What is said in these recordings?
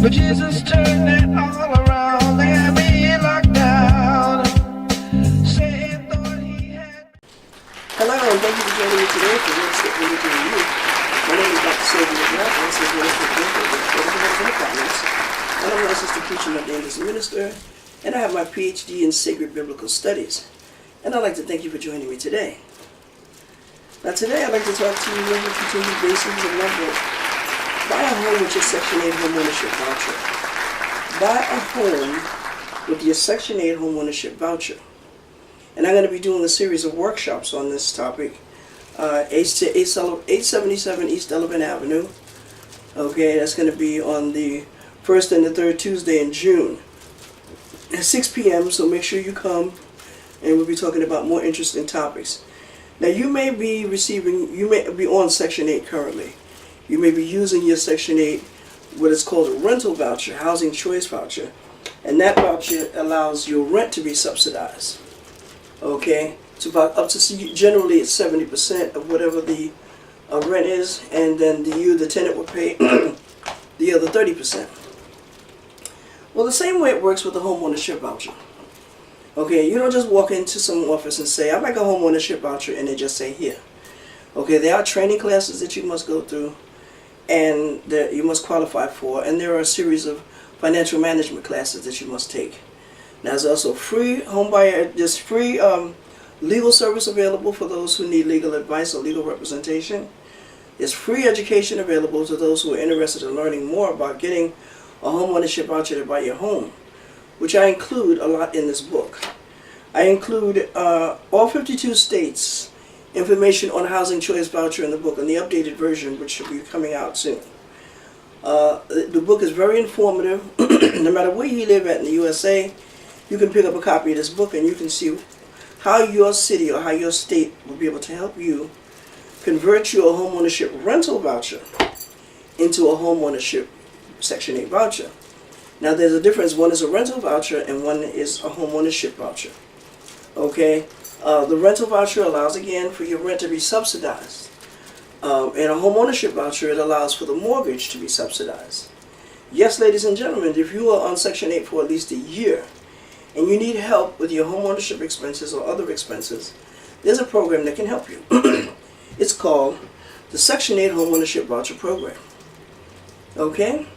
But Jesus turned it all around. They had me locked down. Satan thought he had. Hello, and thank you for joining me today for Real Estate Religion and Youth. My name is Dr. Sylvia Black, and this is Real Estate Religion and Apartments. And I'm licensed to preach and ordained as a minister, and I have my PhD in Sacred Biblical Studies. And I'd like to thank you for joining me today. Now today I'd like to talk to you about the continued basis of my book, Buy a Home with your Section 8 Home Ownership Voucher. Buy a home with your Section 8 Home Ownership Voucher. And I'm going to be doing a series of workshops on this topic. 877 East Delavan Avenue. Okay, that's going to be on the first and the third Tuesday in June at 6 p.m. So make sure you come, and we'll be talking about more interesting topics. Now you may be on Section 8 currently. You may be using your Section 8, what is called a rental voucher, housing choice voucher, and that voucher allows your rent to be subsidized. Okay, it's about up to, generally it's 70% of whatever the rent is, and then the tenant will pay the other 30%. Well, the same way it works with the home ownership voucher. Okay, you don't just walk into some office and say, I'd like a home ownership voucher, and they just say, here. Okay, there are training classes that you must go through, and that you must qualify for, and there are a series of financial management classes that you must take. Now, there's also free there's free legal service available for those who need legal advice or legal representation. There's free education available to those who are interested in learning more about getting a home ownership voucher to buy your home, which I include a lot in this book. I include all 52 states information on housing choice voucher in the book, and the updated version, which should be coming out soon. The book is very informative. No matter where you live at in the USA, you can pick up a copy of this book and you can see how your city or how your state will be able to help you convert your home ownership rental voucher into a home ownership Section 8 voucher. Now there's a difference. One is a rental voucher and one is a home ownership voucher. Okay, the rental voucher allows, again, for your rent to be subsidized. And a home ownership voucher, it allows for the mortgage to be subsidized. Yes, ladies and gentlemen, if you are on Section 8 for at least a year and you need help with your home ownership expenses or other expenses, there's a program that can help you. It's called the Section 8 Home Ownership Voucher Program. Okay?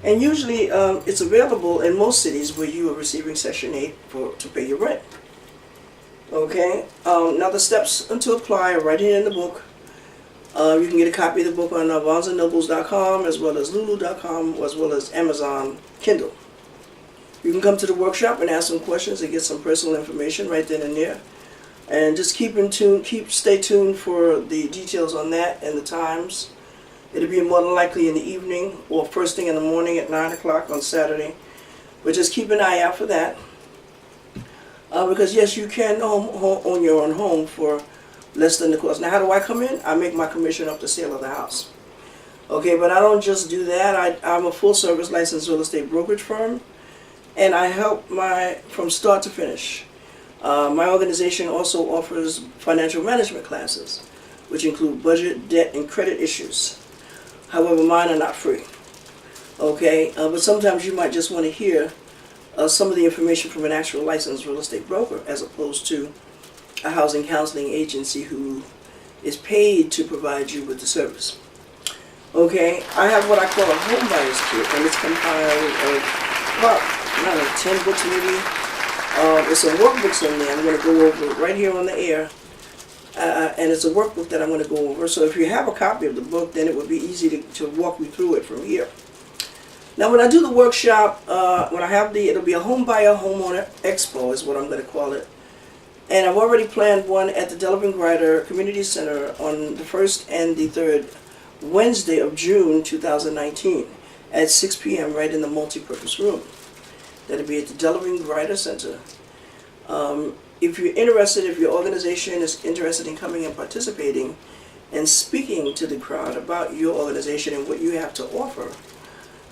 And usually it's available in most cities where you are receiving Section 8 to pay your rent. Okay? Now the steps to apply are right here in the book. You can get a copy of the book on barnesandnobles.com as well as lulu.com as well as Amazon Kindle. You can come to the workshop and ask some questions and get some personal information right then and there. And just stay tuned for the details on that and the times. It'll be more than likely in the evening or first thing in the morning at 9 o'clock on Saturday. But just keep an eye out for that. Because yes, you can own your own home for less than the cost. Now, how do I come in? I make my commission off the sale of the house. Okay, but I don't just do that. I'm a full-service licensed real estate brokerage firm, and I help from start to finish. My organization also offers financial management classes, which include budget, debt, and credit issues. However, mine are not free. Okay, but sometimes you might just want to hear some of the information from an actual licensed real estate broker as opposed to a housing counseling agency who is paid to provide you with the service. Okay, I have what I call a home buyer's kit, and it's compiled of about, I don't know, 10 books maybe. It's some workbooks in there I'm going to go over right here on the air. And it's a workbook that I'm going to go over. So if you have a copy of the book, then it would be easy to walk you through it from here. Now when I do the workshop, it'll be a home buyer, homeowner expo is what I'm going to call it. And I've already planned one at the Delavan Grider Community Center on the 1st and the 3rd Wednesday of June 2019 at 6 p.m. right in the multi-purpose room. That'll be at the Delavan Grider Center. If you're interested, if your organization is interested in coming and participating and speaking to the crowd about your organization and what you have to offer,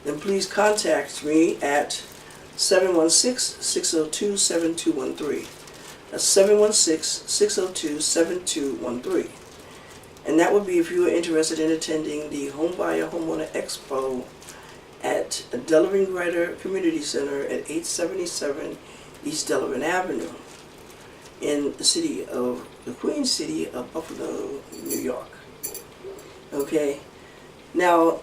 then please contact me at 716-602-7213. That's 716-602-7213. And that would be if you are interested in attending the Home Buyer Homeowner Expo at Delavan Greater Community Center at 877 East Delavan Avenue in the Queen City of Buffalo, New York. Okay, now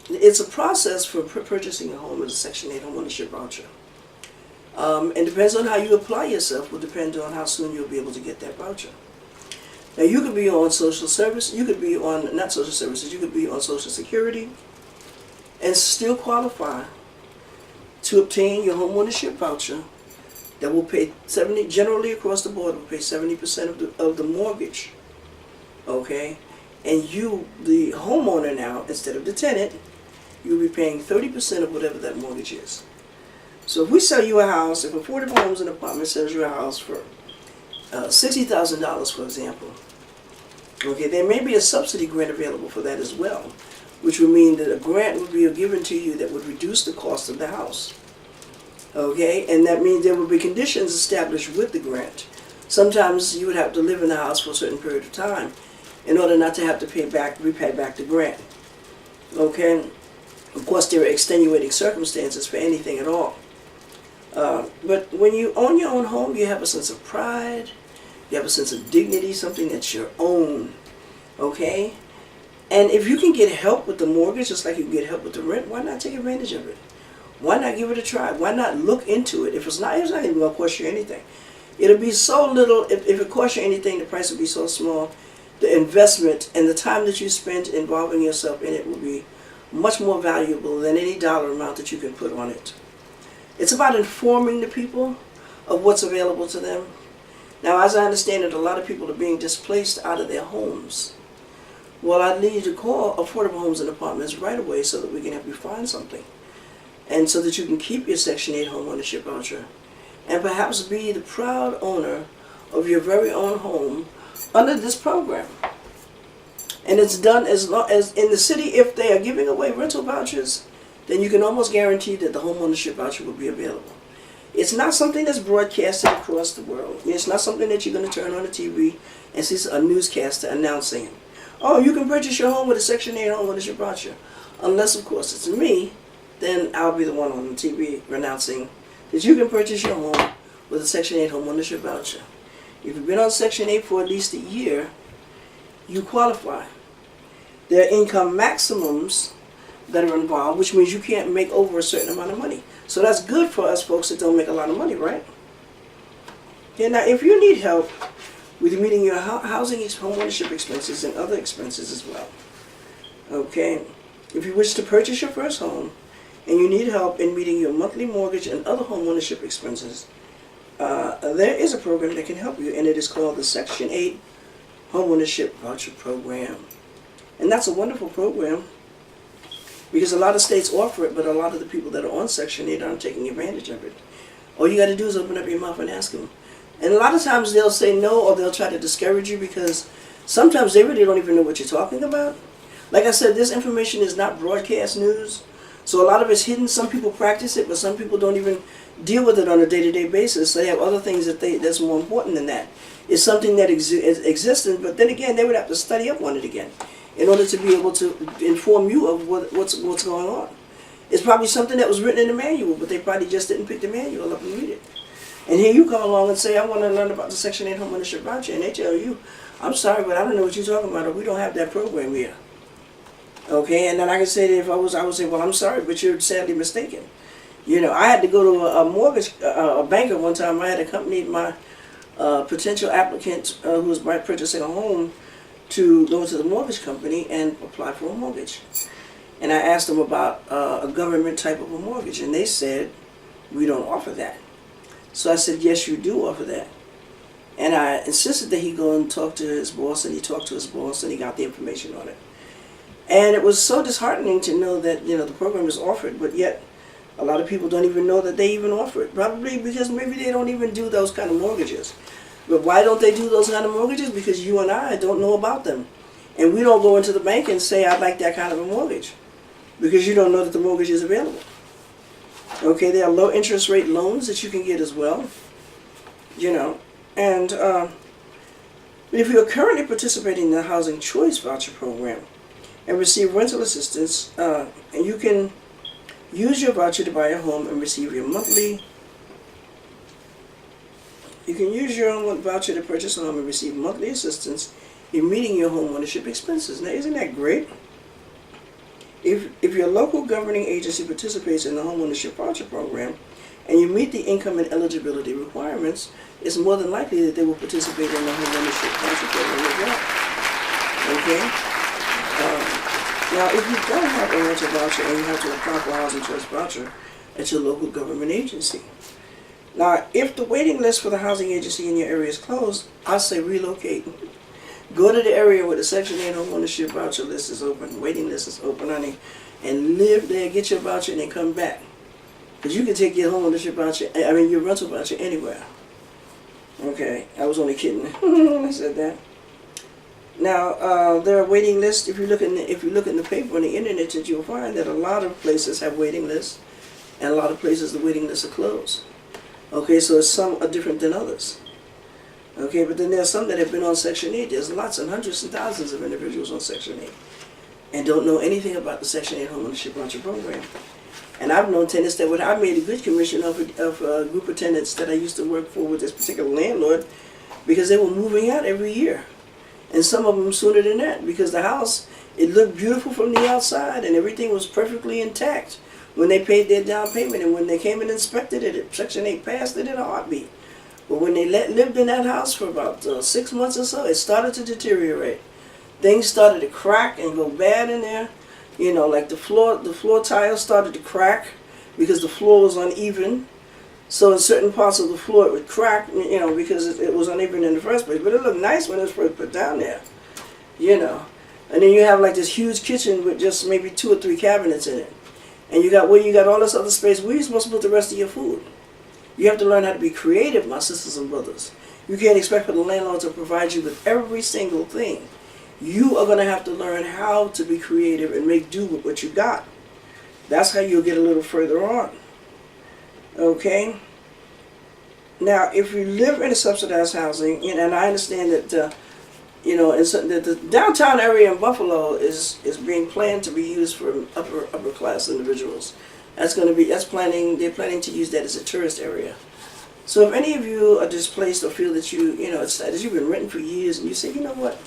it's a process for purchasing a home as a Section 8 Homeownership Voucher. And depends on how you apply yourself will depend on how soon you'll be able to get that voucher. Now you could be on social service, you could be on, not social services, you could be on Social Security and still qualify to obtain your homeownership voucher that will pay generally across the board, will pay 70% of the mortgage. Okay? And you, the homeowner now, instead of the tenant, you'll be paying 30% of whatever that mortgage is. So if we sell you a house, if Affordable Homes and Apartments sells you a house for $60,000, for example, okay, there may be a subsidy grant available for that as well, which would mean that a grant would be given to you that would reduce the cost of the house. Okay, and that means there would be conditions established with the grant. Sometimes you would have to live in the house for a certain period of time in order not to have to repay back the grant. Okay, of course there are extenuating circumstances for anything at all. But when you own your own home, you have a sense of pride, you have a sense of dignity, something that's your own. Okay, and if you can get help with the mortgage, just like you can get help with the rent, why not take advantage of it? Why not give it a try? Why not look into it? If it's not even going to cost you anything. It'll be so little, if it costs you anything, the price will be so small. The investment and the time that you spend involving yourself in it will be much more valuable than any dollar amount that you can put on it. It's about informing the people of what's available to them. Now, as I understand it, a lot of people are being displaced out of their homes. Well, I need you to call Affordable Homes and Apartments right away so that we can help you find something. And so that you can keep your Section 8 Homeownership Voucher and perhaps be the proud owner of your very own home under this program. And it's done as long as in the city, if they are giving away rental vouchers, then you can almost guarantee that the homeownership voucher will be available. It's not something that's broadcasted across the world. It's not something that you're going to turn on the TV and see a newscaster announcing, oh, you can purchase your home with a Section 8 homeownership voucher. Unless, of course, it's me, then I'll be the one on the TV announcing that you can purchase your home with a Section 8 homeownership voucher. If you've been on Section 8 for at least a year, you qualify. There are income maximums that are involved, which means you can't make over a certain amount of money. So that's good for us folks that don't make a lot of money, right? Yeah, now if you need help with meeting your housing homeownership expenses and other expenses as well, okay, if you wish to purchase your first home and you need help in meeting your monthly mortgage and other homeownership expenses, there is a program that can help you, and it is called the Section 8 Homeownership Voucher Program. And that's a wonderful program because a lot of states offer it, but a lot of the people that are on Section 8 aren't taking advantage of it. All you got to do is open up your mouth and ask them. And a lot of times they'll say no, or they'll try to discourage you because sometimes they really don't even know what you're talking about. Like I said, this information is not broadcast news, so a lot of it's hidden. Some people practice it, but some people don't even deal with it on a day-to-day basis. They have other things that's more important than that. It's something that is existent, but then again, they would have to study up on it again in order to be able to inform you of what's going on. It's probably something that was written in the manual, but they probably just didn't pick the manual up and read it. And here you come along and say, I want to learn about the Section 8 Homeownership Voucher, and they tell you, I'm sorry, but I don't know what you're talking about, or we don't have that program here. Okay, and then I can say that if I would say, well, I'm sorry, but you're sadly mistaken. You know, I had to go to a banker one time. I had accompanied my potential applicant who was purchasing a home to go to the mortgage company and apply for a mortgage. And I asked them about a government type of a mortgage, and they said, we don't offer that. So I said, yes, you do offer that. And I insisted that he go and talk to his boss, and he talked to his boss, and he got the information on it. And it was so disheartening to know that, you know, the program is offered, but yet a lot of people don't even know that they even offer it. Probably because maybe they don't even do those kind of mortgages. But why don't they do those kind of mortgages? Because you and I don't know about them. And we don't go into the bank and say, I'd like that kind of a mortgage. Because you don't know that the mortgage is available. Okay, there are low interest rate loans that you can get as well. You know, and if you're currently participating in the Housing Choice Voucher Program and receive rental assistance, and you can Use your voucher to buy a home and receive your monthly. You can use your own voucher to purchase a home and receive monthly assistance in meeting your home ownership expenses. Now, isn't that great? If your local governing agency participates in the Home Ownership Voucher Program and you meet the income and eligibility requirements, it's more than likely that they will participate in the Home Ownership Voucher Program as well. Okay? Now, if you don't have a rental voucher and you have to apply for a housing choice voucher at your local government agency. Now, if the waiting list for the housing agency in your area is closed, I say relocate. Go to the area where the Section 8 Home Ownership Voucher list is open, waiting list is open, honey, and live there, get your voucher, and then come back. Because you can take your home ownership voucher, your rental voucher anywhere. Okay, I was only kidding when I said that. Now, there are waiting lists. If you look in the paper on the internet, you'll find that a lot of places have waiting lists, and a lot of places the waiting lists are closed. Okay, so some are different than others. Okay, but then there's some that have been on Section 8. There's lots and hundreds and thousands of individuals on Section 8 and don't know anything about the Section 8 Home Ownership Voucher Program. And I've known tenants that I made a good commission of a group of tenants that I used to work for with this particular landlord because they were moving out every year. And some of them sooner than that because the house, it looked beautiful from the outside and everything was perfectly intact when they paid their down payment. And when they came and inspected it, Section 8 passed it in a heartbeat. But when they lived in that house for about 6 months or so, it started to deteriorate. Things started to crack and go bad in there. You know, like the floor tiles started to crack because the floor was uneven. So in certain parts of the floor it would crack, you know, because it was uneven in the first place. But it looked nice when it was first put down there, you know. And then you have like this huge kitchen with just maybe 2 or 3 cabinets in it. And you got all this other space. Where are you supposed to put the rest of your food? You have to learn how to be creative, my sisters and brothers. You can't expect for the landlord to provide you with every single thing. You are going to have to learn how to be creative and make do with what you got. That's how you'll get a little further on. Okay? Now, if you live in a subsidized housing, and I understand that, the downtown area in Buffalo is being planned to be used for upper class individuals. They're planning to use that as a tourist area. So if any of you are displaced or feel that that you've been renting for years and you say, you know what,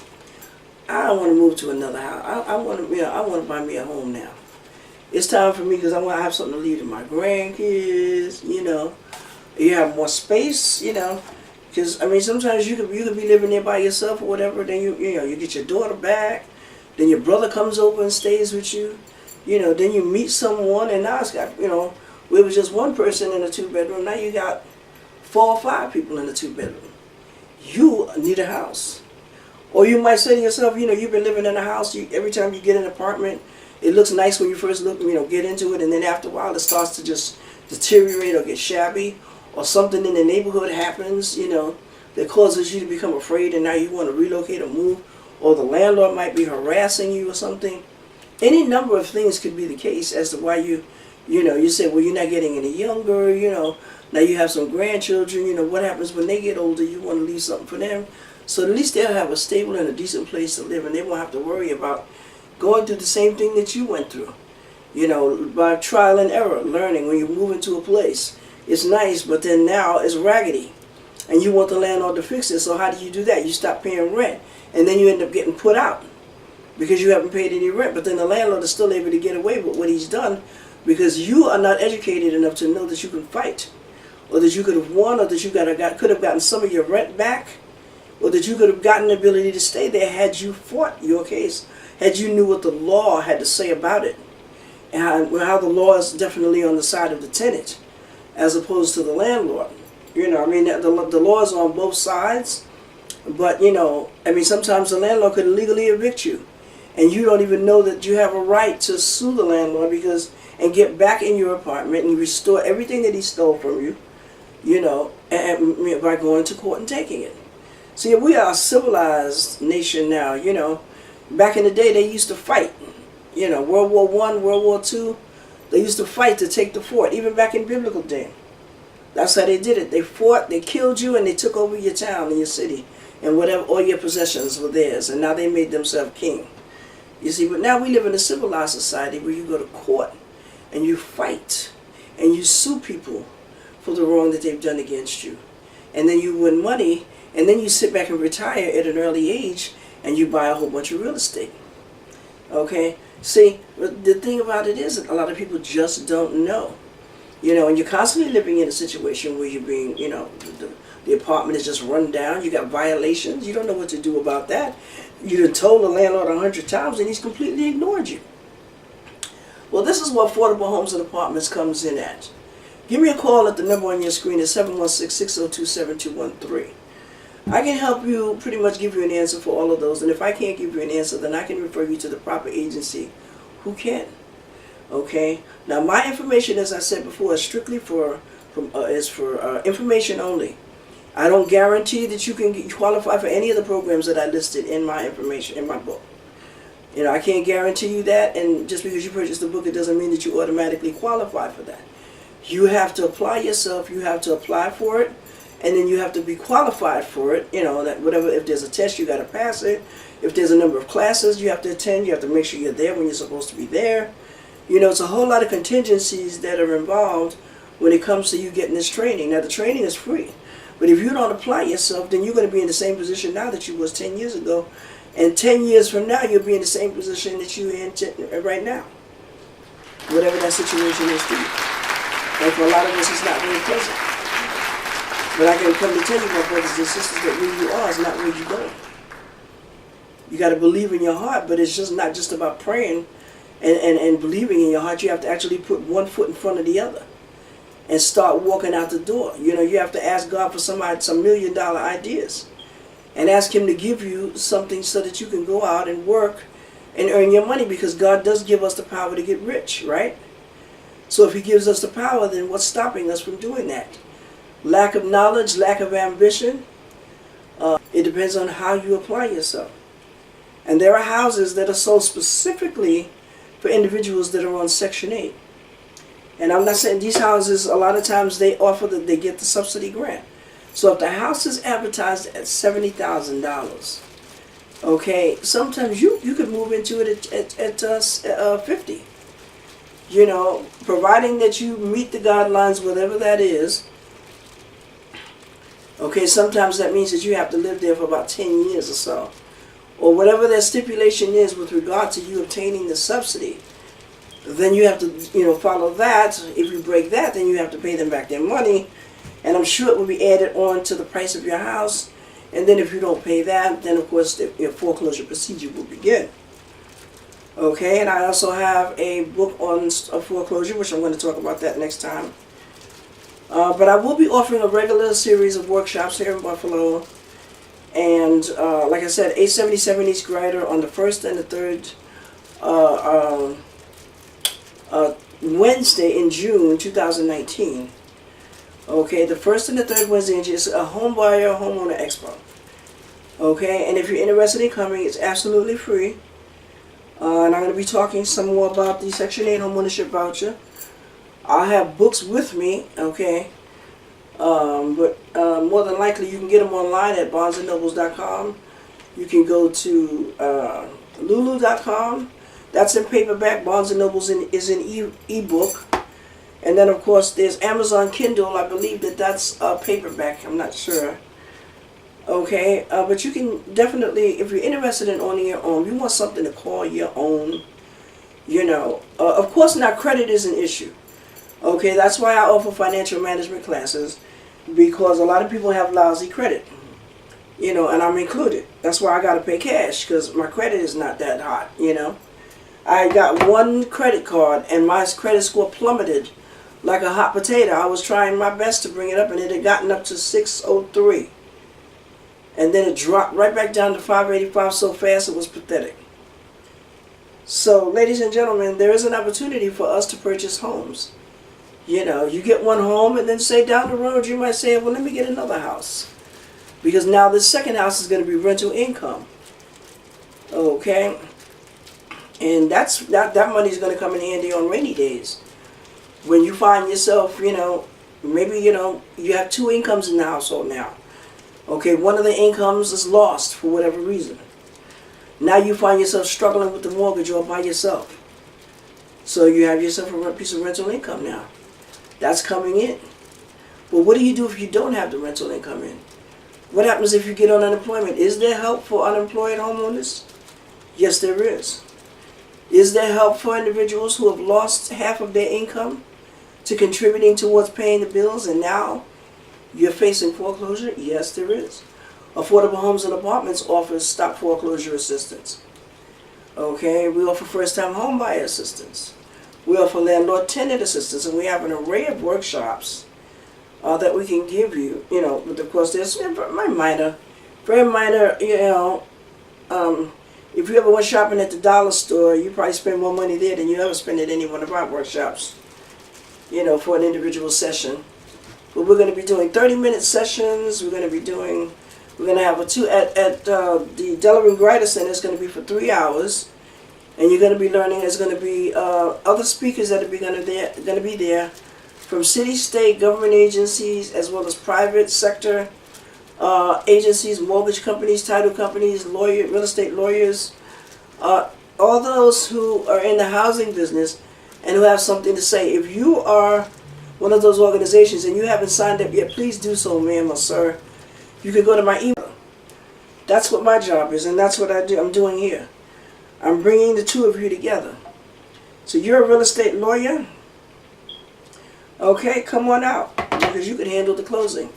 I don't want to move to another house. I want to buy me a home now. It's time for me because I want to have something to leave to my grandkids. You know, you have more space. You know, because sometimes you could be living there by yourself or whatever. Then you get your daughter back. Then your brother comes over and stays with you. You know, then you meet someone, and now it's got, it was just one person in a 2-bedroom. Now you got 4 or 5 people in a 2-bedroom. You need a house. Or you might say to yourself, you've been living in a house. Every time you get an apartment, it looks nice when you first get into it, and then after a while it starts to just deteriorate or get shabby, or something in the neighborhood happens, that causes you to become afraid, and now you want to relocate or move, or the landlord might be harassing you or something. Any number of things could be the case as to why you say, well, you're not getting any younger, now you have some grandchildren, what happens when they get older, you want to leave something for them. So at least they'll have a stable and a decent place to live, and they won't have to worry about going through the same thing that you went through. By trial and error, learning when you move into a place. It's nice, but then now it's raggedy. And you want the landlord to fix it, so how do you do that? You stop paying rent, and then you end up getting put out because you haven't paid any rent, but then the landlord is still able to get away with what he's done because you are not educated enough to know that you can fight, or that you could have won, or that you could have gotten some of your rent back, or that you could have gotten the ability to stay there had you fought your case, had you knew what the law had to say about it, and how the law is definitely on the side of the tenant as opposed to the landlord. The law is on both sides, but sometimes the landlord could legally evict you, and you don't even know that you have a right to sue the landlord and get back in your apartment and restore everything that he stole from you, and by going to court and taking it. See, we are a civilized nation now. Back in the day they used to fight. World War I, World War II, they used to fight to take the fort, even back in biblical day. That's how they did it. They fought, they killed you, and they took over your town and your city, and whatever, all your possessions were theirs, and now they made themselves king. You see, but now we live in a civilized society where you go to court and you fight and you sue people for the wrong that they've done against you. And then you win money, and then you sit back and retire at an early age and you buy a whole bunch of real estate. Okay? See, the thing about it is that a lot of people just don't know. You know, and you're constantly living in a situation where you're being, you know, the apartment is just run down. You got violations. You don't know what to do about that. You done told the landlord 100 times and he's completely ignored you. Well, this is what Affordable Homes and Apartments comes in at. Give me a call at the number on your screen at 716-602-7213. I can help you pretty much give you an answer for all of those. And if I can't give you an answer, then I can refer you to the proper agency who can. Okay? Now, my information, as I said before, is strictly for information only. I don't guarantee that you can qualify for any of the programs that I listed in my information, in my book. You know, I can't guarantee you that, and just because you purchased the book, it doesn't mean that you automatically qualify for that. You have to apply yourself, you have to apply for it, and then you have to be qualified for it. You know, that whatever, if there's a test, you got to pass it. If there's a number of classes you have to attend, you have to make sure you're there when you're supposed to be there. You know, it's a whole lot of contingencies that are involved when it comes to you getting this training. Now, the training is free. But if you don't apply yourself, then you're going to be in the same position now that you was 10 years ago. And 10 years from now, you'll be in the same position that you're in right now. Whatever that situation is for you. And for a lot of us, it's not very pleasant. But I can come to tell you, my brothers and sisters, that where you are is not where you're going. You got to believe in your heart, but it's just not just about praying and believing in your heart. You have to actually put one foot in front of the other and start walking out the door. You know, you have to ask God for some $1 million ideas and ask Him to give you something so that you can go out and work and earn your money, because God does give us the power to get rich, right? So if He gives us the power, then what's stopping us from doing that? Lack of knowledge, lack of ambition. It depends on how you apply yourself. And there are houses that are sold specifically for individuals that are on Section 8. And I'm not saying these houses, a lot of times they offer that they get the subsidy grant. So if the house is advertised at $70,000, okay, sometimes you could move into it at 50. You know, providing that you meet the guidelines, whatever that is. Okay, sometimes that means that you have to live there for about 10 years or so. Or whatever that stipulation is with regard to you obtaining the subsidy. Then you have to, you know, follow that. If you break that, then you have to pay them back their money. And I'm sure it will be added on to the price of your house. And then if you don't pay that, then of course your foreclosure procedure will begin. Okay, and I also have a book on a foreclosure, which I'm going to talk about that next time. But I will be offering a regular series of workshops here in Buffalo. And like I said, 877 East Grider on the 1st and the 3rd Wednesday in June 2019. Okay, the 1st and the 3rd Wednesday in June is a home buyer, homeowner expo. Okay, and if you're interested in coming, it's absolutely free. And I'm going to be talking some more about the Section 8 Homeownership Voucher. I'll have books with me, okay. But more than likely you can get them online at barnesandnobles.com. You can go to lulu.com. That's in paperback. Barnes & Nobles is in e-book. And then, of course, there's Amazon Kindle. I believe that's paperback. I'm not sure. Okay, but you can definitely, if you're interested in owning your own, you want something to call your own, you know. Of course, now credit is an issue. Okay, that's why I offer financial management classes, because a lot of people have lousy credit. You know, and I'm included. That's why I got to pay cash, because my credit is not that hot, you know. I got one credit card, and my credit score plummeted like a hot potato. I was trying my best to bring it up, and it had gotten up to 603. And then it dropped right back down to 585 so fast it was pathetic. So, ladies and gentlemen, there is an opportunity for us to purchase homes. You know, you get one home, and then say down the road you might say, well, let me get another house. Because now this second house is going to be rental income. Okay? And that money is going to come in handy on rainy days. When you find yourself, you know, maybe, you know, you have two incomes in the household now. Okay, one of the incomes is lost for whatever reason. Now you find yourself struggling with the mortgage all by yourself. So you have yourself a piece of rental income now. That's coming in. But what do you do if you don't have the rental income in? What happens if you get on unemployment? Is there help for unemployed homeowners? Yes, there is. Is there help for individuals who have lost half of their income to contributing towards paying the bills and now you're facing foreclosure? Yes, there is. Affordable Homes and Apartments offers stop foreclosure assistance. Okay, we offer first-time home buyer assistance. We offer landlord-tenant assistance, and we have an array of workshops that we can give you. You know, but of course, there's very minor. You know, if you ever went shopping at the dollar store, you probably spend more money there than you ever spend at any one of our workshops. You know, for an individual session. But we're going to be doing 30-minute sessions. We're going to have at the Delaware Grider Center. It's going to be for 3 hours, and you're going to be learning. There's going to be other speakers that are going to be there from city, state, government agencies, as well as private sector agencies, mortgage companies, title companies, real estate lawyers, all those who are in the housing business and who have something to say. If you are one of those organizations and you haven't signed up yet, please do so, ma'am or sir. You can go to my email. That's what my job is, and that's what I'm doing here. I'm bringing the two of you together. So you're a real estate lawyer? Okay, come on out, because you can handle the closing.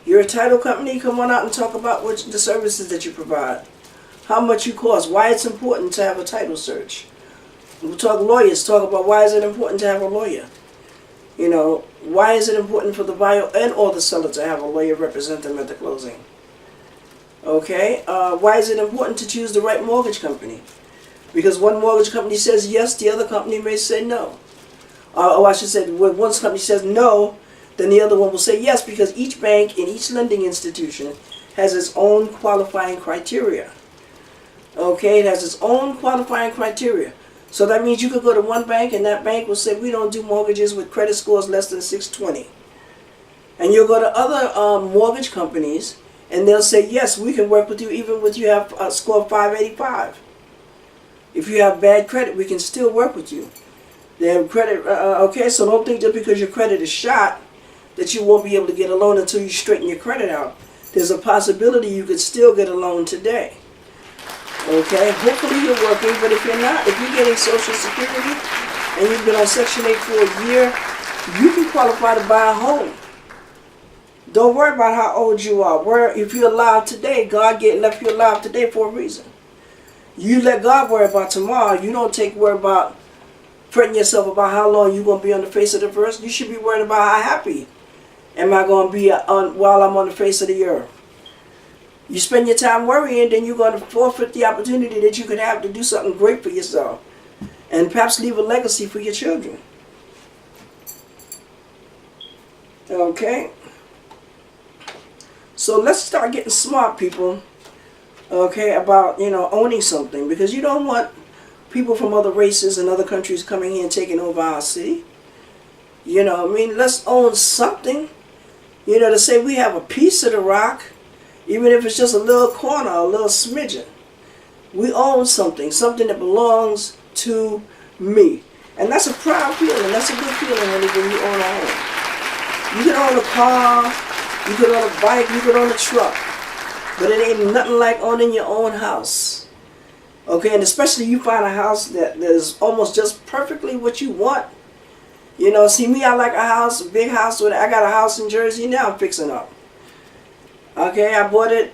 You're a title company? Come on out and talk about the services that you provide. How much you cost, why it's important to have a title search. We'll talk lawyers, talk about why is it important to have a lawyer. You know, why is it important for the buyer and or the seller to have a lawyer represent them at the closing? Okay, why is it important to choose the right mortgage company? Because one mortgage company says yes, the other company may say no. Or I should say, when one company says no, then the other one will say yes, because each bank and each lending institution has its own qualifying criteria. Okay, it has its own qualifying criteria. So that means you could go to one bank and that bank will say, we don't do mortgages with credit scores less than 620. And you'll go to other mortgage companies and they'll say, yes, we can work with you even if you have a score of 585. If you have bad credit, we can still work with you. They have credit, okay, so don't think just because your credit is shot that you won't be able to get a loan until you straighten your credit out. There's a possibility you could still get a loan today. Okay, hopefully you're working, but if you're not, if you're getting Social Security and you've been on Section 8 for a year, you can qualify to buy a home. Don't worry about how old you are. If you're alive today, God left you alive today for a reason. You let God worry about tomorrow. You don't worry about fretting yourself about how long you're going to be on the face of the earth. You should be worried about how happy am I going to be while I'm on the face of the earth. You spend your time worrying, then you're going to forfeit the opportunity that you could have to do something great for yourself and perhaps leave a legacy for your children. Okay? So let's start getting smart, people, okay, about, owning something, because you don't want people from other races and other countries coming here and taking over our city. Let's own something, to say we have a piece of the rock. Even if it's just a little corner, a little smidgen. We own something that belongs to me. And that's a proud feeling. That's a good feeling when you own a home. You can own a car, you can own a bike, you can own a truck. But it ain't nothing like owning your own house. Okay, and especially you find a house that is almost just perfectly what you want. See me, I like a house, a big house. I got a house in Jersey now I'm fixing up. Okay, I bought it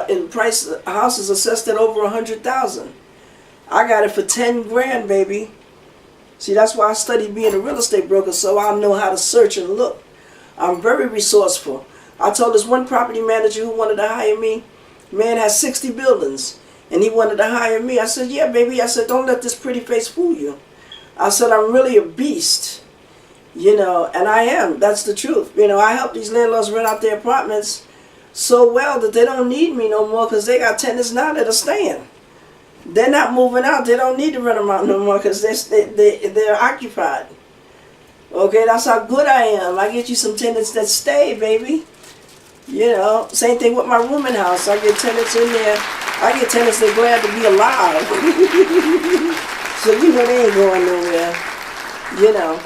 in price. The house is assessed at over $100,000. I got it for 10 grand, baby. See, that's why I studied being a real estate broker, so I know how to search and look. I'm very resourceful. I told this one property manager who wanted to hire me, man has 60 buildings, and he wanted to hire me. I said, yeah, baby. I said, don't let this pretty face fool you. I said, I'm really a beast, and I am. That's the truth. I help these landlords rent out their apartments so well that they don't need me no more because they got tenants now that are staying. They're not moving out. They don't need to rent them out no more because they're occupied. Okay, that's how good I am. I get you some tenants that stay, baby. Same thing with my rooming house. I get tenants in there. I get tenants that are glad to be alive. So they ain't going nowhere. you know.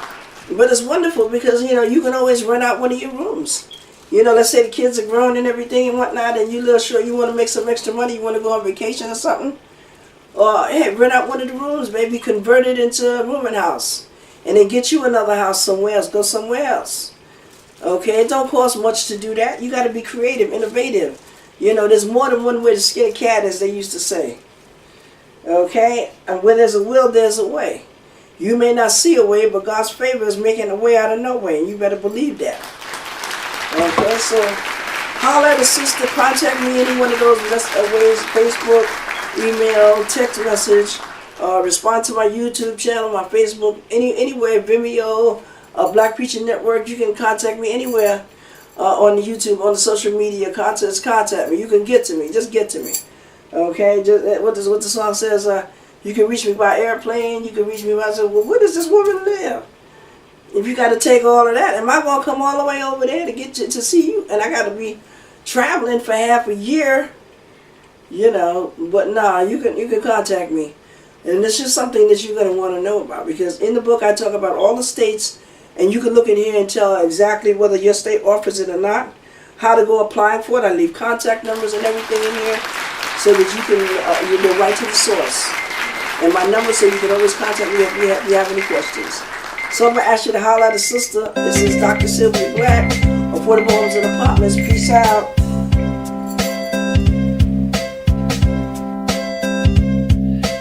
But it's wonderful because, you know, you can always rent out one of your rooms. You know, let's say the kids are grown and everything and whatnot, and you're a little sure you want to make some extra money, you want to go on vacation or something. Or, hey, rent out one of the rooms, maybe convert it into a rooming house. And then get you another house somewhere else, go somewhere else. Okay, it don't cost much to do that. You got to be creative, innovative. You know, there's more than one way to skin a cat, as they used to say. Okay, and where there's a will, there's a way. You may not see a way, but God's favor is making a way out of no way, and you better believe that. Okay, so holler at a sister, contact me any one of those ways, Facebook, email, text message, respond to my YouTube channel, my Facebook, anywhere, Vimeo, Black Preacher Network. You can contact me anywhere on the YouTube, on the social media. Contact me. You can get to me. Just get to me. Okay, just what the song says. You can reach me by airplane. You can reach me by. Well, where does this woman live? If you got to take all of that, am I gonna come all the way over there to get you to see you? And I got to be traveling for half a year, you know. But nah, you can contact me, and this is something that you're gonna want to know about, because in the book I talk about all the states, and you can look in here and tell exactly whether your state offers it or not, how to go applying for it. I leave contact numbers and everything in here so that you can you go right to the source. And my number, so you can always contact me if you have any questions. So I'm going to ask you to holler at a sister. This is Dr. Sylvia Black, Affordable Homes and Apartments. Peace out.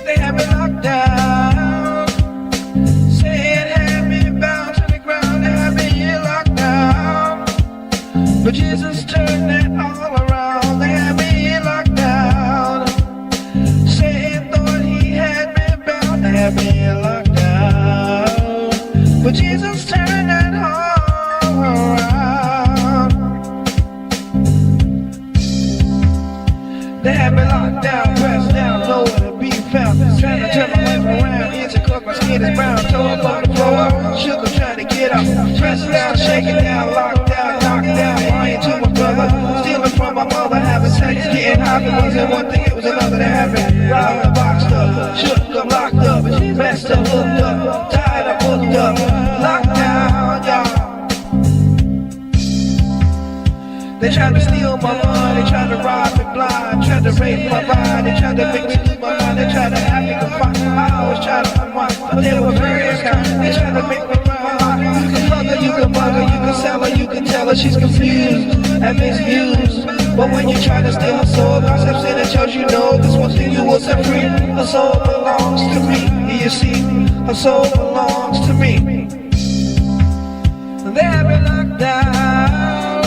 They have me locked down. Saying had me bound to the ground. They have me locked down. But Jesus turned it all around. They have me locked down. Saying thought he had me bound. They have me locked down. But Jesus turned it all around. They had me locked down, pressed down, nowhere to be found. Trying to turn my life around, inch and cook, my skin is brown. Toe up on the floor, shook, I'm trying to get up. Pressed down, shaking down, locked down, knocked down. Lying to my brother, stealing from my mother, having sex, getting high. It wasn't one thing, it was another that happened. Robbed, boxed up, shook, I'm locked up, messed up, hooked up, tied up, hooked up, locked down, y'all. They tried to steal my money, they tried to rob me blind, tried to rape my body, they tried to make me lose my mind, they tried to have me confined. I always tried to unwind, but they were various kinds. They tried to make me run. You can hug her, you can bug her, you can sell her, you can tell her she's confused and misused. But when you try to steal her soul, God steps in and tells you no. This one thing you will set free. Her soul belongs to me. You see, her soul belongs to me. They have me locked down.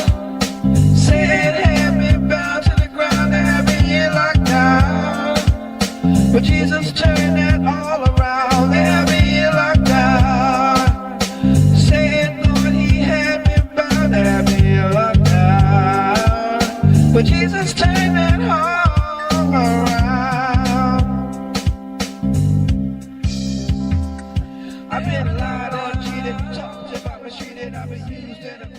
Saying had me bound to the ground. They have me locked down. But Jesus turned that all around. They have me locked down. Saying thought he had me bound. They have me locked down. But Jesus turned that all around. I've been lied on, cheated, talked about, mistreated, I've been used and abused.